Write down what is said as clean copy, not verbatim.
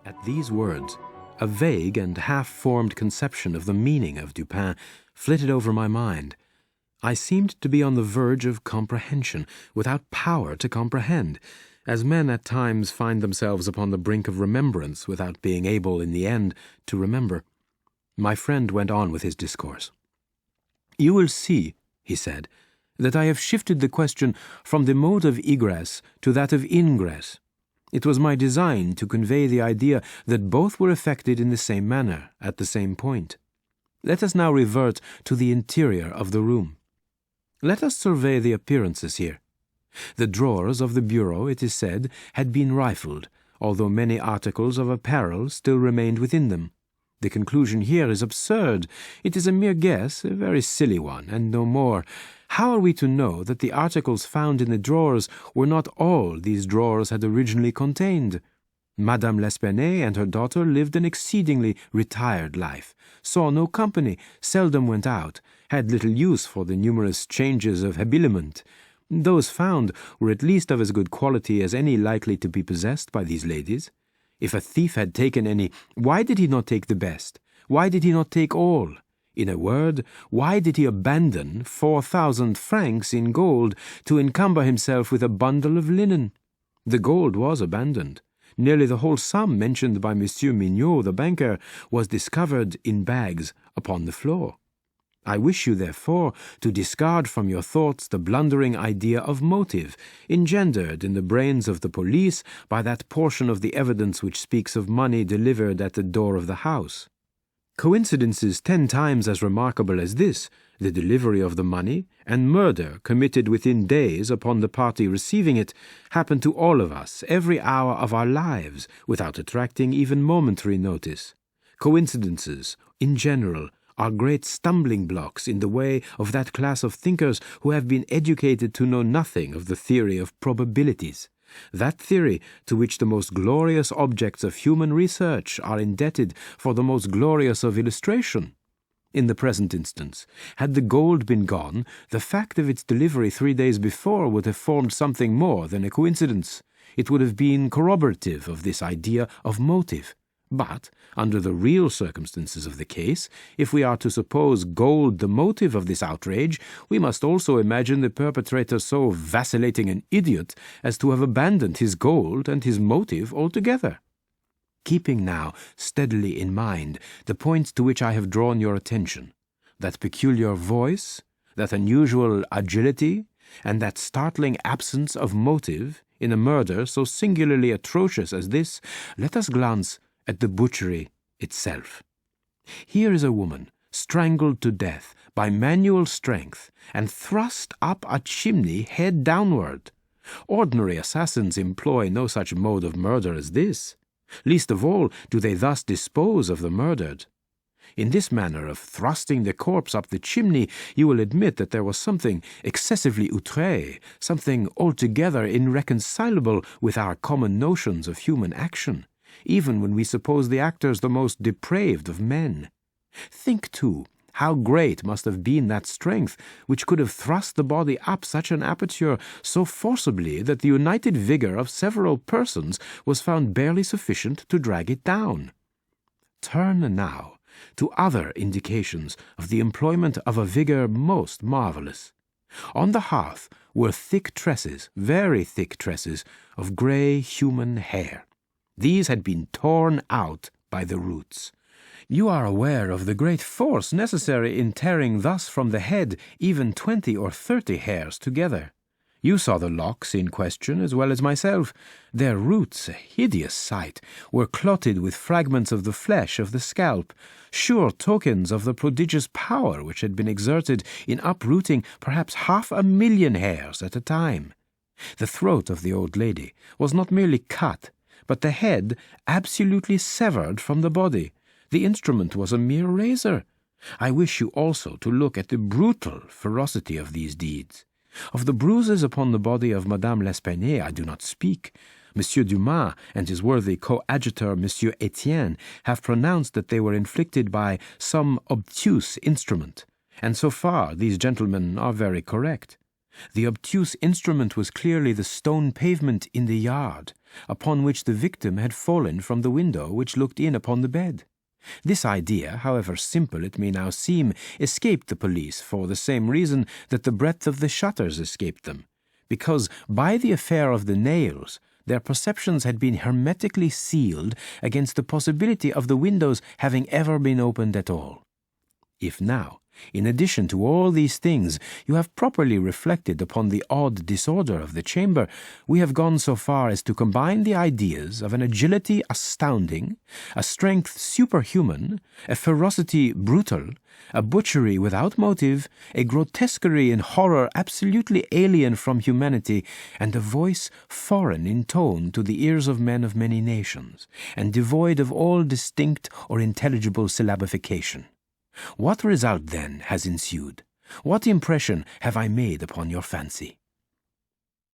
At these words, a vague and half-formed conception of the meaning of Dupin flitted over my mind. I seemed to be on the verge of comprehension, without power to comprehend, as men at times find themselves upon the brink of remembrance without being able, in the end, to remember. My friend went on with his discourse. "You will see," he said, "that I have shifted the question from the mode of egress to that of ingress. It was my design to convey the idea that both were effected in the same manner, at the same point. Let us now revert to the interior of the room. Let us survey the appearances here. The drawers of the bureau, it is said, had been rifled, although many articles of apparel still remained within them. The conclusion here is absurd. It is a mere guess, a very silly one, and no more. How are we to know that the articles found in the drawers were not all these drawers had originally contained? Madame L'Espanaye and her daughter lived an exceedingly retired life, saw no company, seldom went out, had little use for the numerous changes of habiliment. Those found were at least of as good quality as any likely to be possessed by these ladies. If a thief had taken any, why did he not take the best? Why did he not take all? In a word, why did he abandon 4,000 francs in gold to encumber himself with a bundle of linen? The gold was abandoned. Nearly the whole sum mentioned by Monsieur Mignot, the banker, was discovered in bags upon the floor. I wish you, therefore, to discard from your thoughts the blundering idea of motive, engendered in the brains of the police by that portion of the evidence which speaks of money delivered at the door of the house. Coincidences 10 times as remarkable as this, the delivery of the money, and murder committed within days upon the party receiving it, happen to all of us every hour of our lives, without attracting even momentary notice. Coincidences, in general, are great stumbling blocks in the way of that class of thinkers who have been educated to know nothing of the theory of probabilities, that theory to which the most glorious objects of human research are indebted for the most glorious of illustration. In the present instance, had the gold been gone, the fact of its delivery 3 days before would have formed something more than a coincidence. It would have been corroborative of this idea of motive. But, under the real circumstances of the case, if we are to suppose gold the motive of this outrage, we must also imagine the perpetrator so vacillating an idiot as to have abandoned his gold and his motive altogether. Keeping now steadily in mind the points to which I have drawn your attention, that peculiar voice, that unusual agility, and that startling absence of motive in a murder so singularly atrocious as this, let us glance at the butchery itself. Here is a woman strangled to death by manual strength and thrust up a chimney head downward. Ordinary assassins employ no such mode of murder as this. Least of all do they thus dispose of the murdered. In this manner of thrusting the corpse up the chimney, you will admit that there was something excessively outré, something altogether irreconcilable with our common notions of human action, even when we suppose the actors the most depraved of men. Think, too, how great must have been that strength which could have thrust the body up such an aperture so forcibly that the united vigor of several persons was found barely sufficient to drag it down. Turn now to other indications of the employment of a vigor most marvelous. On the hearth were thick tresses, very thick tresses, of grey human hair. These had been torn out by the roots. You are aware of the great force necessary in tearing thus from the head even 20 or 30 hairs together. You saw the locks in question as well as myself. Their roots, a hideous sight, were clotted with fragments of the flesh of the scalp, sure tokens of the prodigious power which had been exerted in uprooting perhaps 500,000 hairs at a time. The throat of the old lady was not merely cut, but the head absolutely severed from the body. The instrument was a mere razor. I wish you also to look at the brutal ferocity of these deeds. Of the bruises upon the body of Madame L'Espanaye I do not speak. Monsieur Dumas and his worthy coadjutor Monsieur Etienne have pronounced that they were inflicted by some obtuse instrument, and so far these gentlemen are very correct. The obtuse instrument was clearly the stone pavement in the yard, upon which the victim had fallen from the window which looked in upon the bed. This idea, however simple it may now seem, escaped the police for the same reason that the breadth of the shutters escaped them, because by the affair of the nails their perceptions had been hermetically sealed against the possibility of the windows having ever been opened at all. If now, in addition to all these things, you have properly reflected upon the odd disorder of the chamber, we have gone so far as to combine the ideas of an agility astounding, a strength superhuman, a ferocity brutal, a butchery without motive, a grotesquerie and horror absolutely alien from humanity, and a voice foreign in tone to the ears of men of many nations, and devoid of all distinct or intelligible syllabification. What result, then, has ensued? What impression have I made upon your fancy?